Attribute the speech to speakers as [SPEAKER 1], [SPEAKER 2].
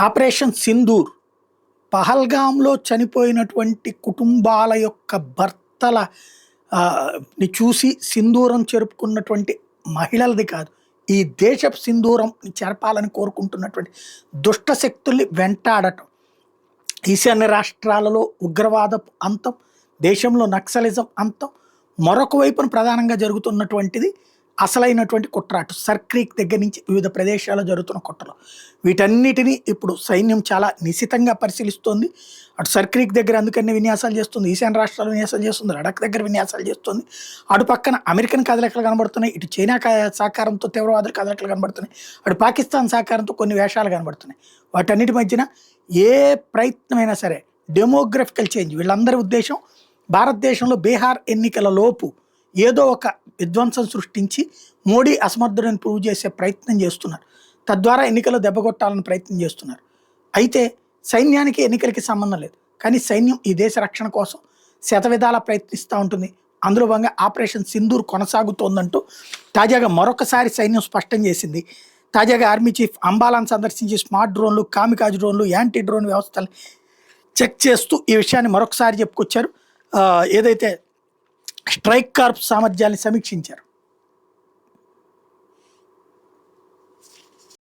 [SPEAKER 1] Operation Sindoor పహల్గాంలో చనిపోయినటువంటి కుటుంబాల యొక్క భర్తల ని చూసి సింధూరం చెరుపుకున్నటువంటి మహిళలది కాదు, ఈ దేశపు సింధూరం చెరపాలని కోరుకుంటున్నటువంటి దుష్ట శక్తుల్ని వెంటాడటం, ఈశాన్య రాష్ట్రాలలో ఉగ్రవాదపు అంతం, దేశంలో నక్సలిజం అంతం, మరొక వైపున ప్రధానంగా జరుగుతున్నటువంటిది అసలైనటువంటి కుట్ర. అటు సర్క్రీక్ దగ్గర నుంచి వివిధ ప్రదేశాల్లో జరుగుతున్న కుట్రలు, వీటన్నిటినీ ఇప్పుడు సైన్యం చాలా నిశితంగా పరిశీలిస్తోంది. అటు సర్క్రీక్ దగ్గర అందుకని విన్యాసాలు చేస్తుంది, ఈశాన్య రాష్ట్రాలు విన్యాసాలు చేస్తుంది, లడక్ దగ్గర విన్యాసాలు చేస్తుంది. అటు పక్కన అమెరికన్ కదలికలు కనబడుతున్నాయి, ఇటు చైనా సహకారంతో తీవ్రవాదుల కదలికలు కనబడుతున్నాయి, అటు పాకిస్తాన్ సహకారంతో కొన్ని వేషాలు కనబడుతున్నాయి. వాటన్నిటి మధ్యన ఏ ప్రయత్నమైనా సరే డెమోగ్రఫికల్ చేంజ్, వీళ్ళందరి ఉద్దేశం భారతదేశంలో బీహార్ ఎన్నికల లోపు ఏదో ఒక విధ్వంసం సృష్టించి మోడీ అసమర్థుడని ప్రూవ్ చేసే ప్రయత్నం చేస్తున్నారు. తద్వారా ఎన్నికలు దెబ్బకొట్టాలని ప్రయత్నం చేస్తున్నారు. అయితే సైన్యానికి ఎన్నికలకి సంబంధం లేదు, కానీ సైన్యం ఈ దేశ రక్షణ కోసం శతవిధాలా ప్రయత్నిస్తూ ఉంటుంది. అందులో భాగంగా ఆపరేషన్ సింధూర్ కొనసాగుతోందంటూ తాజాగా మరొకసారి సైన్యం స్పష్టం చేసింది. తాజాగా ఆర్మీ చీఫ్ అంబాలాను సందర్శించి స్మార్ట్ డ్రోన్లు, కామికాజ్ డ్రోన్లు, యాంటీ డ్రోన్ వ్యవస్థలు చెక్ చేస్తూ ఈ విషయాన్ని మరొకసారి చెప్పుకొచ్చారు. ఏదైతే స్ట్రైక్ కార్ప్స్ సామర్థ్యాన్ని సమీక్షించారు.